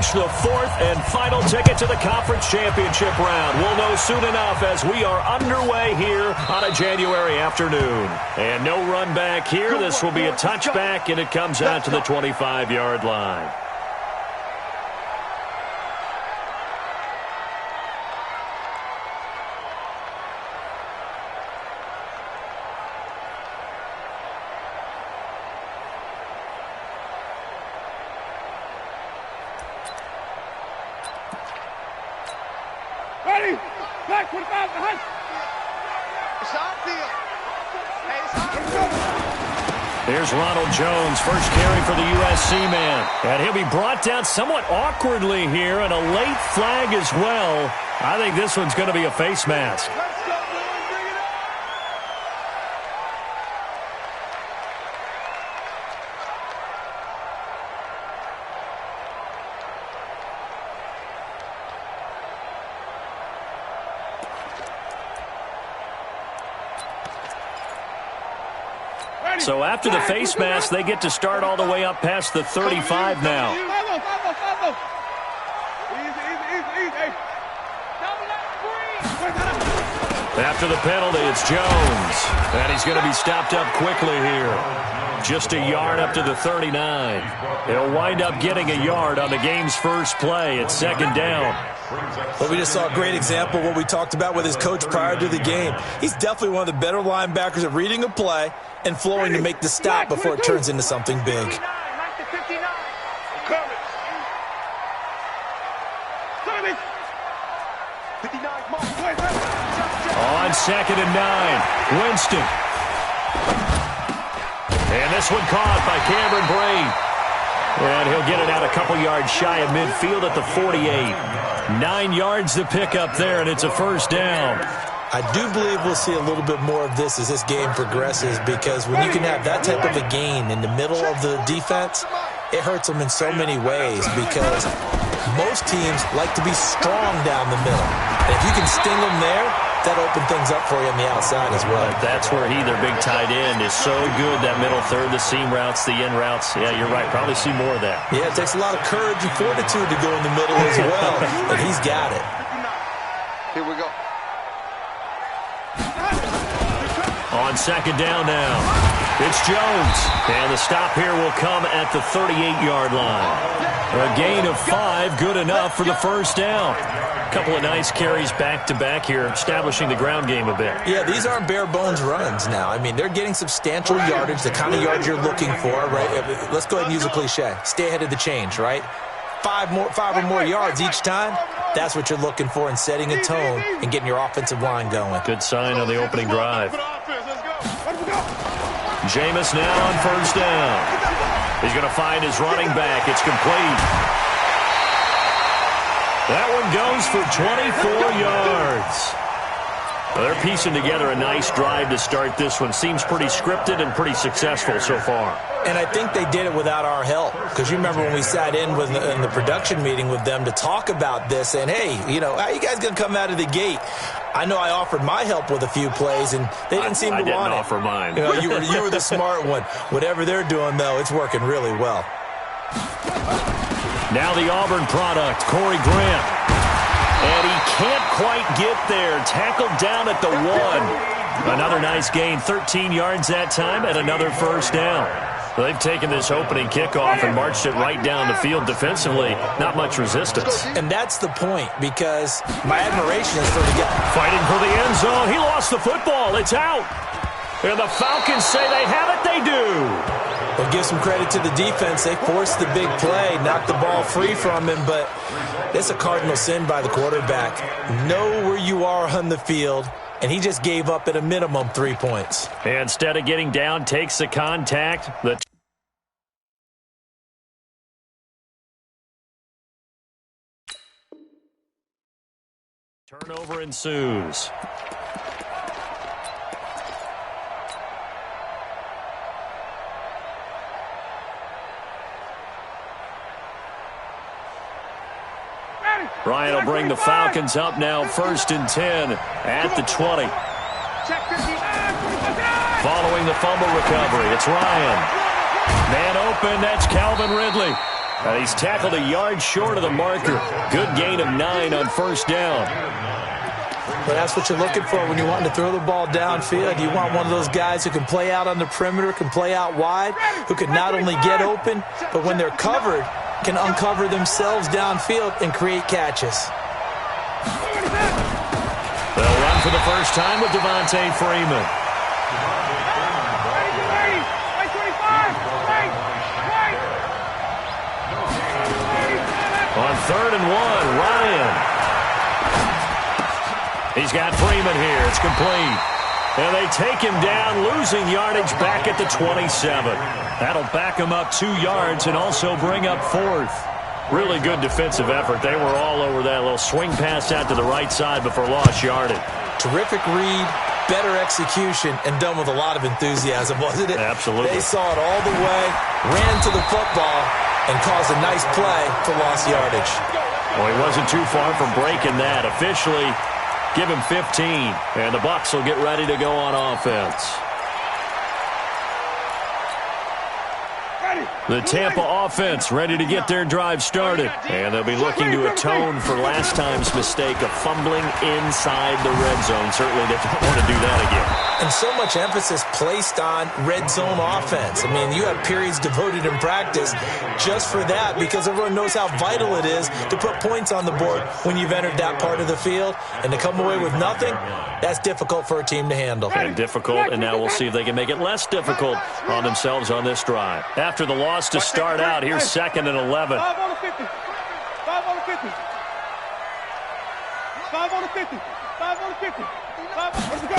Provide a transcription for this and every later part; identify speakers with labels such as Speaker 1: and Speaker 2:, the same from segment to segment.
Speaker 1: launch the fourth and final ticket to the conference championship round. We'll know soon enough as we are underway here on a January afternoon. And no run back here. This will be a touchback, and it comes out to the 25-yard line. Here's Ronald Jones, first carry for the USC man. And he'll be brought down somewhat awkwardly here, and a late flag as well. I think this one's going to be a face mask. So after the face mask, they get to start all the way up past the 35 now. After the penalty, it's Jones. And he's going to be stopped up quickly here. Just a yard up to the 39. He'll wind up getting a yard on the game's first play. It's second down.
Speaker 2: Well, we just saw a great example of what we talked about with his coach prior to the game. He's definitely one of the better linebackers at reading a play and flowing to make the stop before it turns into something big.
Speaker 1: On 2nd and 9, Winston. And this one caught by Cameron Brate. And he'll get it out a couple yards shy of midfield at the 48. 9 yards to pick up there, and it's a first down.
Speaker 2: I do believe we'll see a little bit more of this as this game progresses, because when you can have that type of a gain in the middle of the defense, it hurts them in so many ways, because most teams like to be strong down the middle. And if you can sting them there, that opens things up for you on the outside as well.
Speaker 1: That's where their big tight end, is so good, that middle third, the seam routes, the in routes. Yeah, you're right. Probably see more of that.
Speaker 2: Yeah, it takes a lot of courage and fortitude to go in the middle as well, but he's got it.
Speaker 3: Here we go.
Speaker 1: On second down now, it's Jones. And the stop here will come at the 38-yard line. A gain of 5, good enough for the first down. A couple of nice carries back-to-back here, establishing the ground game a bit.
Speaker 2: Yeah, these aren't bare-bones runs now. I mean, they're getting substantial yardage, the kind of yards you're looking for, right? Let's go ahead and use a cliche. Stay ahead of the change, right? 5 or more yards each time. That's what you're looking for in setting a tone and getting your offensive line going.
Speaker 1: Good sign on the opening drive. Jameis now on first down. He's going to find his running back. It's complete. That one goes for 24 yards. Well, they're piecing together a nice drive to start this one. Seems pretty scripted and pretty successful so far.
Speaker 2: And I think they did it without our help, because you remember when we sat in the production meeting with them to talk about this, and hey, you know, how you guys going to come out of the gate? I know I offered my help with a few plays, and they didn't seem to want it.
Speaker 1: I didn't offer mine.
Speaker 2: You know, you were the smart one. Whatever they're doing, though, it's working really well.
Speaker 1: Now the Auburn product, Corey Grant. And he can't quite get there. Tackled down at the 1. Another nice gain, 13 yards that time, and another first down. They've taken this opening kickoff and marched it right down the field defensively. Not much resistance.
Speaker 2: And that's the point, because my admiration is for the guy.
Speaker 1: Fighting for the end zone. He lost the football. It's out. And the Falcons say they have it. They do.
Speaker 2: Well, give some credit to the defense. They forced the big play, knocked the ball free from him, but it's a cardinal sin by the quarterback. Know where you are on the field, and he just gave up at a minimum 3 points.
Speaker 1: And instead of getting down, takes the contact. Turnover ensues. Ryan will bring the Falcons up now, 1st and 10 at the 20. Following the fumble recovery, it's Ryan. Man open, that's Calvin Ridley. And he's tackled a yard short of the marker. Good gain of 9 on first down.
Speaker 2: But that's what you're looking for when you want to throw the ball downfield. You want one of those guys who can play out on the perimeter, can play out wide, who can not only get open, but when they're covered, can uncover themselves downfield and create catches.
Speaker 1: They'll run for the first time with Devontae Freeman. On 3rd and 1, Ryan. He's got Freeman here. It's complete. And they take him down, losing yardage back at the 27. That'll back him up 2 yards and also bring up 4th. Really good defensive effort. They were all over that little swing pass out to the right side before lost yardage.
Speaker 2: Terrific read, better execution, and done with a lot of enthusiasm, wasn't it?
Speaker 1: Absolutely.
Speaker 2: They saw it all the way, ran to the football, and caused a nice play for lost yardage.
Speaker 1: Well, he wasn't too far from breaking that. Officially, give him 15, and the Bucs will get ready to go on offense. The Tampa offense ready to get their drive started. And they'll be looking to atone for last time's mistake of fumbling inside the red zone. Certainly they don't want to do that again.
Speaker 2: And so much emphasis placed on red zone offense. I mean, you have periods devoted in practice just for that because everyone knows how vital it is to put points on the board when you've entered that part of the field. And to come away with nothing, that's difficult for a team to handle.
Speaker 1: And difficult, and now we'll see if they can make it less difficult on themselves on this drive. After the loss to start out, here's 2nd and 11.
Speaker 4: 5 on the 50. 5 on the 50. 5 on the 50. 5 on the 50. 5. Let's go.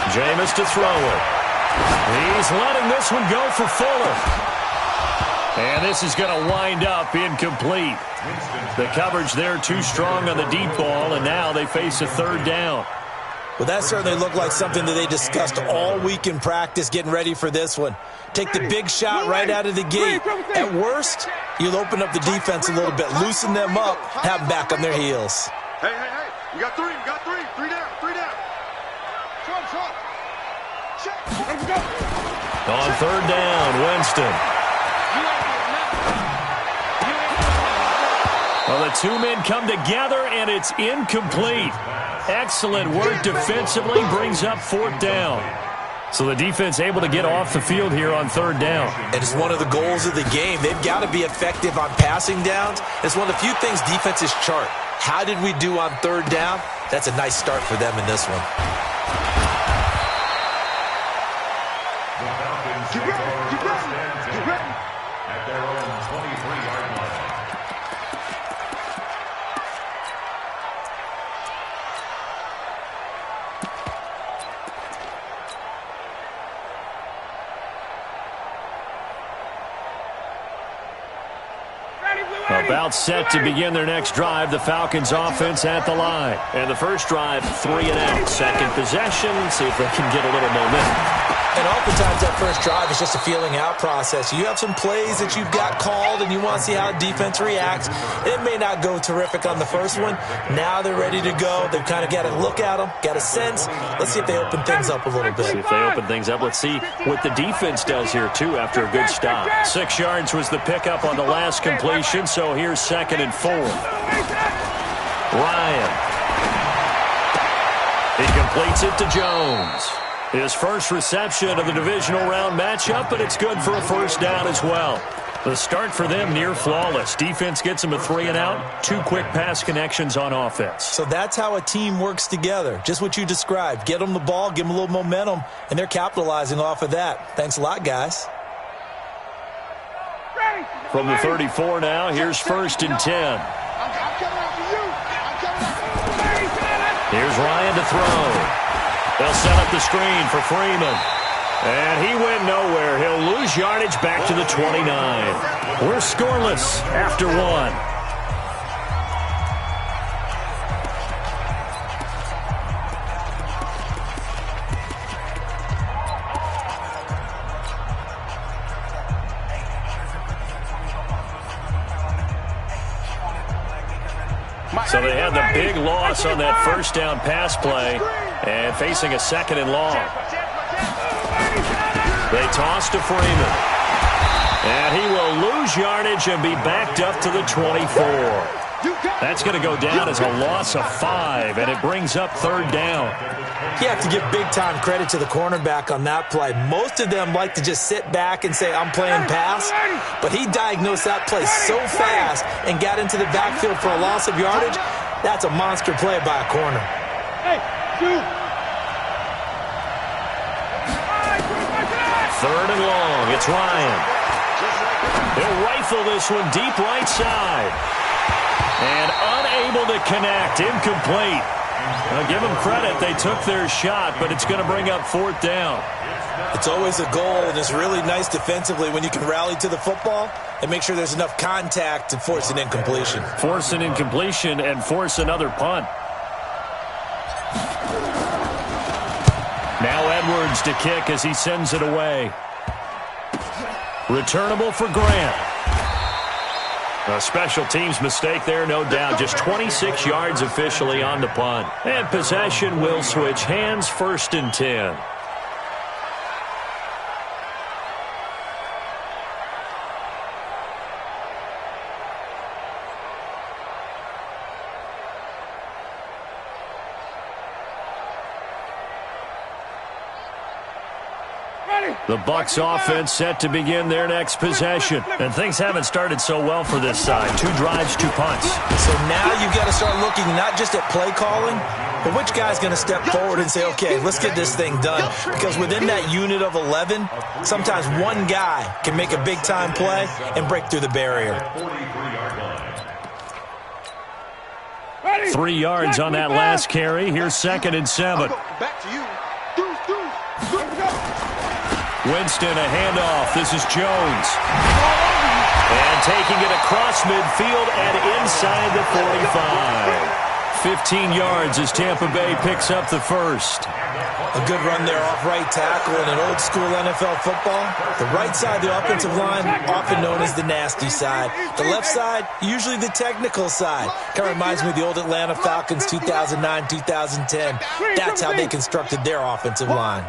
Speaker 1: Jameis to throw it. He's letting this one go for Fuller. And this is going to wind up incomplete. The coverage there too strong on the deep ball, and now they face a 3rd down.
Speaker 2: Well, that certainly looked like something that they discussed all week in practice getting ready for this one. Take the big shot right out of the gate. At worst, you'll open up the defense a little bit, loosen them up, have them back on their heels.
Speaker 3: Hey, hey, hey. You got 3. You got 3. 3 down. 3 down. Shot.
Speaker 4: Let's go.
Speaker 1: On 3rd down, Winston. Well, the 2 men come together, and it's incomplete. Excellent work defensively, brings up 4th down. So the defense able to get off the field here on 3rd down.
Speaker 2: And it's one of the goals of the game. They've got to be effective on passing downs. It's one of the few things defenses chart. How did we do on 3rd down? That's a nice start for them in this one.
Speaker 5: At their own 23-yard line.
Speaker 1: About set to begin their next drive. The Falcons offense at the line. And the first drive, 3 and out. Second possession. See if they can get a little momentum.
Speaker 2: And oftentimes that first drive is just a feeling out process. You have some plays that you've got called and you want to see how defense reacts. It may not go terrific on the first one. Now they're ready to go. They've kind of got to look at them, got a sense. Let's see if they open things up a little bit.
Speaker 1: See if they open things up. Let's see what the defense does here, too, after a good stop. 6 yards was the pickup on the last completion, so here's 2nd and 4. Ryan. He completes it to Jones. His first reception of the divisional round matchup, but it's good for a first down as well. The start for them near flawless. Defense gets them a 3 and out. 2 quick pass connections on offense.
Speaker 2: So that's how a team works together. Just what you described. Get them the ball, give them a little momentum, and they're capitalizing off of that. Thanks a lot, guys.
Speaker 1: From the 34 now, here's 1st and 10. Here's Ryan to throw. They'll set up the screen for Freeman. And he went nowhere. He'll lose yardage back to the 29. We're scoreless after 1. So they had the big loss on that first down pass play and facing a 2nd and long. They toss to Freeman. And he will lose yardage and be backed up to the 24. That's going to go down as a loss of 5, and it brings up third down.
Speaker 2: You have to give big-time credit to the cornerback on that play. Most of them like to just sit back and say, I'm playing pass, but he diagnosed that play so fast and got into the backfield for a loss of yardage. That's a monster play by a corner.
Speaker 4: Hey, shoot.
Speaker 1: Third and long. It's Ryan. He'll rifle this one deep right side. And unable to connect. Incomplete. I'll give them credit. They took their shot, but it's going to bring up fourth down.
Speaker 2: It's always a goal, and it's really nice defensively when you can rally to the football and make sure there's enough contact to force an incompletion.
Speaker 1: Force an incompletion and force another punt. Now Edwards to kick as he sends it away. Returnable for Grant. A special teams mistake there, no doubt. Just 26 yards officially on the punt. And possession will switch hands, 1st and 10. The Bucs offense set to begin their next possession. And things haven't started so well for this side. 2 drives, 2 punts.
Speaker 2: So now you've got to start looking not just at play calling, but which guy's going to step forward and say, okay, let's get this thing done. Because within that unit of 11, sometimes one guy can make a big-time play and break through the barrier.
Speaker 1: 3 yards on that last carry. Here's 2nd and 7.
Speaker 3: Back to you.
Speaker 1: Winston, a handoff. This is Jones. And taking it across midfield and inside the 45. 15 yards as Tampa Bay picks up the first.
Speaker 2: A good run there off right tackle in an old-school NFL football. The right side of the offensive line, often known as the nasty side. The left side, usually the technical side. Kind of reminds me of the old Atlanta Falcons 2009, 2010. That's how they constructed their offensive line.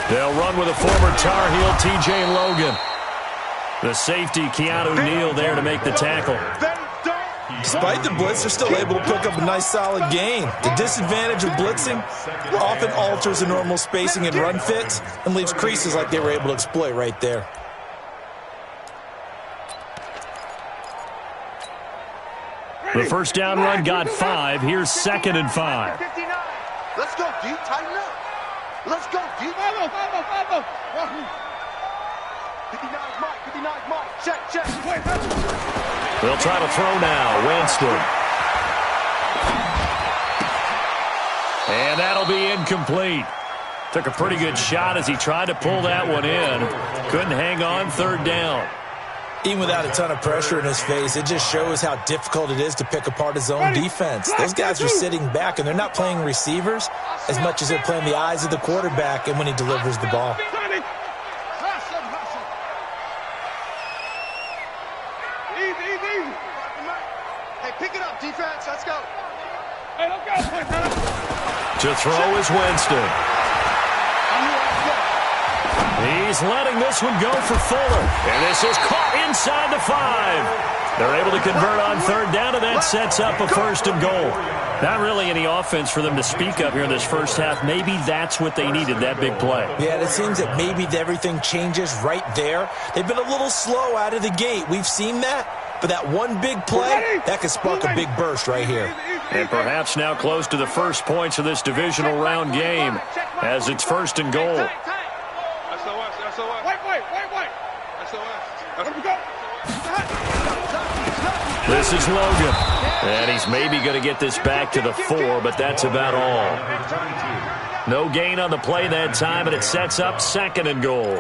Speaker 1: They'll run with a former Tar Heel, T.J. Logan. The safety, Keanu Neal, there to make the tackle.
Speaker 2: Despite the blitz, they're still able to pick up a nice, solid gain. The disadvantage of blitzing often alters the normal spacing and run fits and leaves creases like they were able to exploit right there.
Speaker 1: The first down run got 5. Here's 2nd and 5.
Speaker 3: Let's go, D. Tighten up. Let's go, D. 59's Mike. 59's Mike. Check.
Speaker 1: They'll try to throw now. Winston. And that'll be incomplete. Took a pretty good shot as he tried to pull that one in. Couldn't hang on. 3rd down.
Speaker 2: Even without a ton of pressure in his face, it just shows how difficult it is to pick apart his own defense. Those guys are sitting back, and they're not playing receivers as much as they're playing the eyes of the quarterback and when he delivers the ball.
Speaker 3: Easy. Hey, pick it up, defense. Let's go.
Speaker 4: Hey, let's go.
Speaker 1: To throw is Winston. He's letting this one go for Fuller. And this is caught inside the 5. They're able to convert on 3rd down, and that sets up a 1st and goal. Not really any offense for them to speak of here in this first half. Maybe that's what they needed, that big play.
Speaker 2: Yeah, it seems that maybe everything changes right there. They've been a little slow out of the gate. We've seen that. But that one big play, that could spark a big burst right here.
Speaker 1: And perhaps now close to the first points of this divisional round game as it's 1st and goal. This is Logan. And he's maybe going to get this back to the 4, but that's about all. No gain on the play that time, and it sets up 2nd and goal.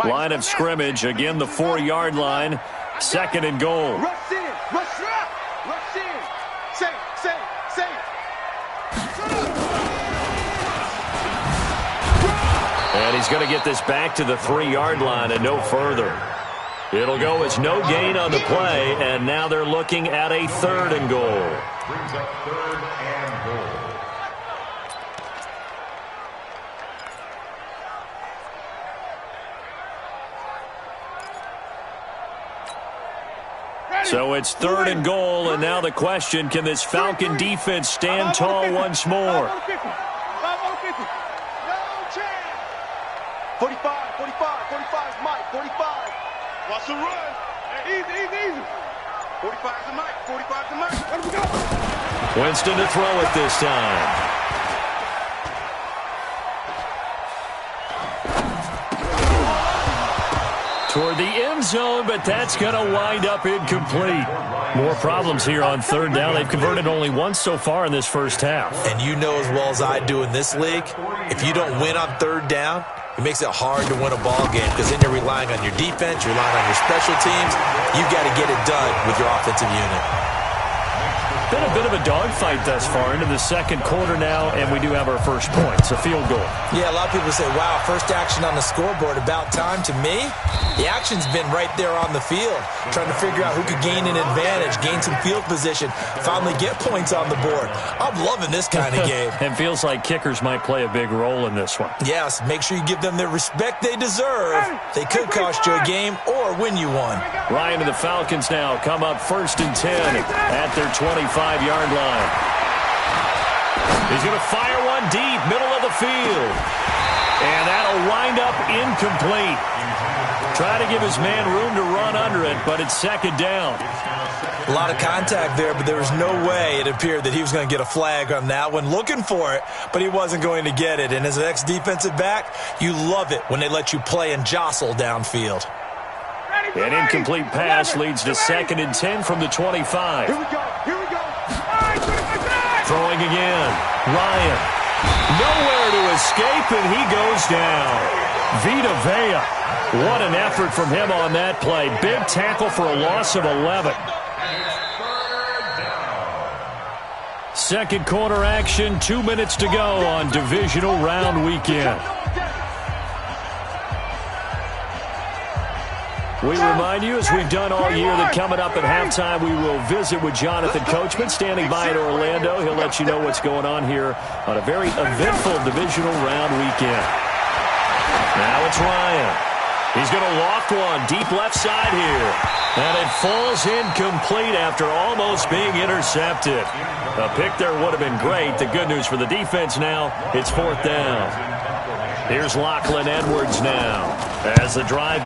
Speaker 1: Line of scrimmage, again the 4-yard line, 2nd and goal.
Speaker 3: Rush in. Safe.
Speaker 1: And he's going to get this back to the 3-yard line and no further. It'll go as no gain on the play, and now they're looking at a 3rd and goal.
Speaker 5: Brings up 3rd and goal.
Speaker 1: So it's 3rd and goal, and now the question, can this Falcon defense stand tall once more?
Speaker 4: 5 on 50. 5 on 50.
Speaker 3: No chance. 45, 45, 45 is Mike, 45. Watch the run.
Speaker 4: Easy.
Speaker 3: 45 is Mike, 45 is Mike.
Speaker 4: Let him go.
Speaker 1: Winston to throw it this time. Toward the end zone, but that's going to wind up incomplete. More problems here on 3rd down. They've converted only once so far in this first half.
Speaker 2: And you know as well as I do in this league, if you don't win on 3rd down, it makes it hard to win a ball game because then you're relying on your defense, you're relying on your special teams. You've got to get it done with your offensive unit.
Speaker 1: Been a bit of a dogfight thus far into the 2nd quarter now, and we do have our first points, a field goal.
Speaker 2: Yeah, a lot of people say, wow, first action on the scoreboard, about time. To me, the action's been right there on the field, trying to figure out who could gain an advantage, gain some field position, finally get points on the board. I'm loving this kind of game.
Speaker 1: And feels like kickers might play a big role in this one.
Speaker 2: Yes, make sure you give them the respect they deserve. They could cost you a game or win you one.
Speaker 1: Ryan and the Falcons now come up 1st and 10 at their 25-yard line. He's going to fire one deep, middle of the field. And that'll wind up incomplete. Try to give his man room to run under it, but it's 2nd down.
Speaker 2: A lot of contact there, but there was no way it appeared that he was going to get a flag on that one. Looking for it, but he wasn't going to get it. And as an ex-defensive back, you love it when they let you play and jostle downfield.
Speaker 1: An incomplete pass leads to 2nd and 10 from the 25.
Speaker 3: Here we go.
Speaker 1: Throwing again. Ryan. Nowhere to escape, and he goes down. Vita Vea. What an effort from him on that play. Big tackle for a loss of 11. 2nd quarter action, 2 minutes to go on divisional round weekend. We remind you, as we've done all year, that coming up at halftime, we will visit with Jonathan Coachman, standing by in Orlando. He'll let you know what's going on here on a very eventful divisional round weekend. Now it's Ryan. He's going to loft one deep left side here. And it falls incomplete after almost being intercepted. A pick there would have been great. The good news for the defense now, it's 4th down. Here's Lachlan Edwards now as the drive